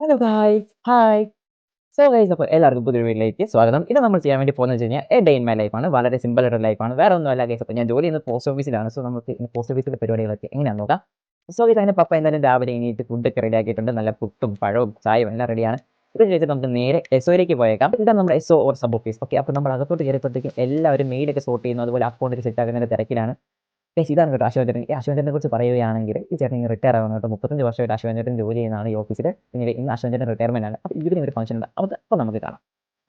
Hello guys. Hi. So guys അപ്പോൾ എല്ലാവർക്കും പുതിയൊരു വീഡിയോയിലേക്ക് സ്വാഗതം. ഇത് നമ്മൾ ചെയ്യാൻ വേണ്ടി പോകുന്നത് വെച്ച് കഴിഞ്ഞാൽ എ ഡേ ഇൻ മൈ ലൈഫാണ്. വളരെ സിമ്പിൾ ആയിട്ടുള്ള ലൈഫാണ്. വേറെ ഒന്നുമല്ല ഗൈസ്. അപ്പോൾ ഞാൻ ജോലി ചെയ്യുന്നത് പോസ്റ്റ് ഓഫീസിലാണ്. സോ നമുക്ക് ഇന്ന് പോസ്റ്റ് ഓഫീസിലെ പരിപാടികളൊക്കെ എങ്ങനെയാണെന്ന് നോക്കാം. സോ ഗൈസ് അതിന് പപ്പ എന്തായാലും രാവിലെ എണീറ്റ് ഫുഡൊക്കെ റെഡിയാക്കിയിട്ടുണ്ട്. നല്ല പുട്ടും പഴവും ചായയും എല്ലാം റെഡിയാണ്. ഇത് കഴിച്ചിട്ട് നമുക്ക് നേരെ എസ്ഒയിലേക്ക് പോയേക്കാം. ഇതാണ് നമ്മുടെ SO or sub office. Okay, അപ്പോൾ നമ്മൾ അകത്തോട്ട് കയറിയപ്പോഴത്തേക്കും എല്ലാവരും മെയിലൊക്കെ സോർട്ട് ചെയ്യുന്നു. അതുപോലെ അക്കൗണ്ടൊക്കെ സെറ്റ് ആക്കുന്നതിൻ്റെ തിരക്കിലാണ്. ഗൈസ് ഇതാണ് കേട്ടോ അശ്വൻ ചേട്ടൻ. ഈ അശ്വൻ ചേട്ടനെ കുറിച്ച് പറയുകയാണെങ്കിൽ ഈ ചേട്ടൻ റിട്ടയർ ആവുന്നു കേട്ടോ. 35 വർഷമായിട്ട് അശ്വൻ ചേട്ടൻ ജോലി ചെയ്യുന്നതാണ് ഈ ഓഫീസിൽ. പിന്നീട് ഇന്ന് അശ്വൻ ചേട്ടൻ റിട്ടയർമെന്റ് ആണ്. അപ്പോൾ ഈവനിങ് ഒരു ഫംഗ്ഷൻ ഉണ്ട്. അപ്പോൾ നമുക്ക് കാണാം.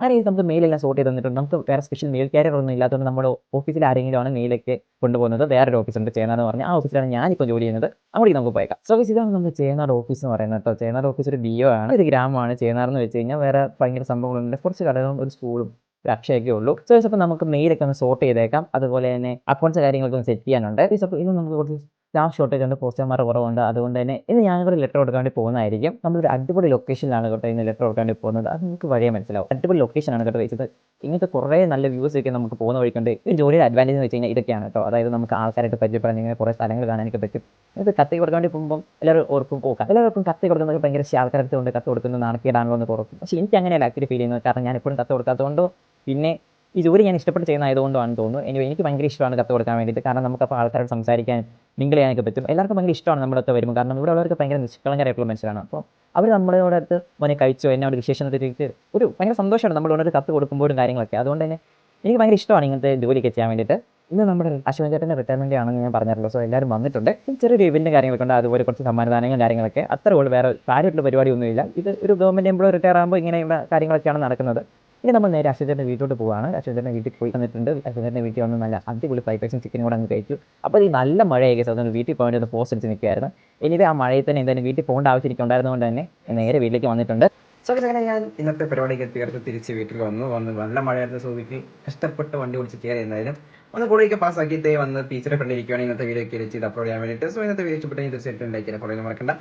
അങ്ങനെ നമുക്ക് മെയിലെല്ലാം സോർട്ട് ചെയ്ത് തന്നിട്ടുണ്ട്. നമുക്ക് വേറെ സ്പെഷ്യൽ മെയിൽ കാരിയർ ഒന്നും ഇല്ലാത്തതുകൊണ്ട് നമ്മുടെ ഓഫീസിൽ ആരെങ്കിലും ആണ് മെയിലൊക്കെ കൊണ്ടുപോകുന്നത്. വേറൊരു ഓഫീസുണ്ട് ചേന്നാന്ന് പറഞ്ഞാൽ ആ ഓഫീസിലാണ് ഞാനിപ്പോൾ ജോലി ചെയ്യുന്നത്. അങ്ങോട്ടേക്ക് നമുക്ക് പോയേക്കാം. സോ ഗൈസ് ഇതാണ് നമ്മുടെ ചേന്നാട് ഓഫീസ് എന്ന് പറയുന്നത് കേട്ടോ. ചേന്നാട് ഓഫീസ് ഒരു ബിഒ ആണ്. ഒരു ഗ്രാമമാണ് ചേന്നാർ എന്ന് വെച്ച് കഴിഞ്ഞാൽ. വേറെ ഭയങ്കര സംഭവങ്ങളുണ്ട്. കുറച്ച് കടകളും ഒരു സ്കൂളും ഒരു അക്ഷയൊക്കെ ഉള്ളൂ. സോ അപ്പോൾ നമുക്ക് മെയിലൊക്കെ ഒന്ന് സോർട്ട് ചെയ്തേക്കാം. അതുപോലെ തന്നെ അക്കൗണ്ട്സ് കാര്യങ്ങളൊക്കെ ഒന്ന് സെറ്റ് ചെയ്യാനുണ്ട്. അപ്പോൾ ഇന്ന് നമുക്ക് കുറച്ച് സ്റ്റാഫ് ഷോർട്ടേജ് ഉണ്ട്, പോസ്റ്റർമാർ കുറവുണ്ട്. അതുകൊണ്ട് തന്നെ ഇന്ന് ഞാനൊരു ലെറ്റർ കൊടുക്കാൻ വേണ്ടി പോകുന്നതായിരിക്കും. നമ്മളൊരു അടിപൊളി ലൊക്കേഷനിലാണ് കേട്ടോ ഇന്ന് ലെറ്റർ കൊടുക്കാൻ വേണ്ടി പോകുന്നത്. അത് നിങ്ങൾക്ക് വഴിയേ മനസ്സിലാവും. അടിപൊളി ലൊക്കേഷനാണ് കേട്ടോ വെച്ചത്. ഇങ്ങനത്തെ കുറേ നല്ല വ്യൂസ് ഒക്കെ നമുക്ക് പോകുന്ന വഴിക്കുണ്ട്. ഈ ജോലിയുടെ അഡ്വാൻറ്റേജ് എന്ന് വെച്ച് കഴിഞ്ഞാൽ ഇതൊക്കെയാണ് കേട്ടോ. അതായത് നമുക്ക് ആൾക്കാരായിട്ട് പരിചയപ്പെടാൻ ഇങ്ങനെ കുറേ സ്ഥലങ്ങൾ കാണാനൊക്കെ പറ്റും. ഇത് കത്തി കൊടുക്കാൻ വേണ്ടി പോകുമ്പോൾ എല്ലാവരും ഓർക്കും പോക്കാം. എല്ലാവർക്കും കത്തി കൊടുക്കുന്നത് ഭയങ്കര ആൾക്കാരുടെ കൊണ്ട് കത്ത് കൊടുക്കുന്നത് നാണക്കേടാണല്ലോ എന്ന് ഓർക്കും. പക്ഷേ എനിക്ക് അങ്ങനെയല്ല ആക്ച്വലി ഫീൽ ചെയ്യുന്നത്. കാരണം ഞാൻ എപ്പോഴും കത്ത് കൊടുക്കാത്തതുകൊണ്ടോ പിന്നെ ഈ ജോലി ഞാൻ ഇഷ്ടപ്പെട്ട് ചെയ്യുന്നതായതുകൊണ്ടാണെന്ന് തോന്നുന്നു. എനിക്ക് ഭയങ്കര ഇഷ്ടമാണ് കത്ത് കൊടുക്കാൻ വേണ്ടിയിട്ട്. കാരണം നമുക്കപ്പോൾ ആൾക്കാരോട് സംസാരിക്കാൻ മിങ്കിൾ ചെയ്യാനൊക്കെ പറ്റും. എല്ലാവർക്കും ഭയങ്കര ഇഷ്ടമാണ് നമ്മളൊക്കെ വരുമ്പോൾ. കാരണം ഇവിടെ ഉള്ളവർക്ക് ഭയങ്കര നിഷ്കളങ്കരായിട്ടുള്ള മനുഷ്യരാണ്. അപ്പോൾ അവർ നമ്മളോട് അടുത്ത് മോനെ കഴിച്ചോ എന്നെ ഒരു വിശേഷം തിരിച്ച് ഒരു ഭയങ്കര സന്തോഷമാണ് നമ്മളോട് കത്ത് കൊടുക്കുമ്പോഴും കാര്യങ്ങളൊക്കെ. അതുകൊണ്ട് തന്നെ എനിക്ക് ഭയങ്കര ഇഷ്ടമാണ് ഇങ്ങനത്തെ ജോലിയൊക്കെ ചെയ്യാൻ വേണ്ടിയിട്ട്. ഇന്ന് നമ്മുടെ അശ്വൻ ചേട്ടൻ്റെ റിട്ടയർമെൻ്റ് ആണെന്ന് ഞാൻ പറഞ്ഞല്ലോ. സോ എല്ലാവരും വന്നിട്ടുണ്ട്. ചെറിയൊരു ഇവൻറ്റും കാര്യങ്ങളൊക്കെ ഉണ്ട്. അതുപോലെ കുറച്ച് സമ്മാനദാനങ്ങളും കാര്യങ്ങളൊക്കെ അത്രേ ഉള്ളൂ. വേറെ കാര്യമായിട്ടുള്ള പരിപാടിയൊന്നുമില്ല. ഇത് ഒരു ഗവൺമെൻറ് എംപ്ലോയി റിട്ടയർ ആകുമ്പോൾ ഇങ്ങനെയുള്ള കാര്യങ്ങളൊക്കെയാണ് നടക്കുന്നത്. ഇനി നമ്മൾ നേരെ അശ്വൻ ചേട്ടൻ്റെ വീട്ടിലോട്ട് പോവുകയാണ്. അശ്വൻ ചേട്ടൻ്റെ വീട്ടിൽ പോയി വന്നിട്ടുണ്ട്. അശ്വൻ ചേട്ടൻ്റെ വീട്ടിൽ വന്ന് നല്ല അടിപൊളി ഫ്രൈഡ് റൈസും ചിക്കനും കൂടെ അങ്ങ് കഴിച്ചു. അപ്പോൾ ഈ നല്ല മഴയൊക്കെ അതുകൊണ്ട് വീട്ടിൽ പോകാൻ ഒന്ന് പോസ്റ്റ് അടിച്ച് നിൽക്കുകയായിരുന്നു. ഇനിയിപ്പോൾ ആ മഴയിൽ തന്നെ എന്തായാലും വീട്ടിൽ പോകേണ്ട ആവശ്യം എനിക്ക് ഉണ്ടായിരുന്നതുകൊണ്ട് തന്നെ നേരെ വീട്ടിലേക്ക് വന്നിട്ടുണ്ട്. സോ അങ്ങനെ ഞാൻ ഇന്നത്തെ പരിപാടിക്ക് തീർത്ത് തിരിച്ച് വീട്ടിൽ വന്ന് നല്ല മഴയായിരുന്നു. സോ വീട്ടിൽ കഷ്ടപ്പെട്ട് വണ്ടി ഓടിച്ച് കയറി എന്തായാലും ഒന്ന് കൂടെയൊക്കെ പാസ്സാക്കിയിട്ടേ വന്ന് ടീച്ചറെ ഫ്രണ്ട് ഇരിക്കുകയാണ് ഇന്നത്തെ വീഡിയോ ഒക്കെ ചെയ്ത് അപ്ലോഡ് ചെയ്യാൻ വേണ്ടിയിട്ട്. സോ ഇന്നത്തെ വീഡിയോ ഇഷ്ടപ്പെട്ടെങ്കിൽ തീർച്ചയായിട്ടും ലൈക്ക് ചെയ്യാൻ മറക്കണ്ട.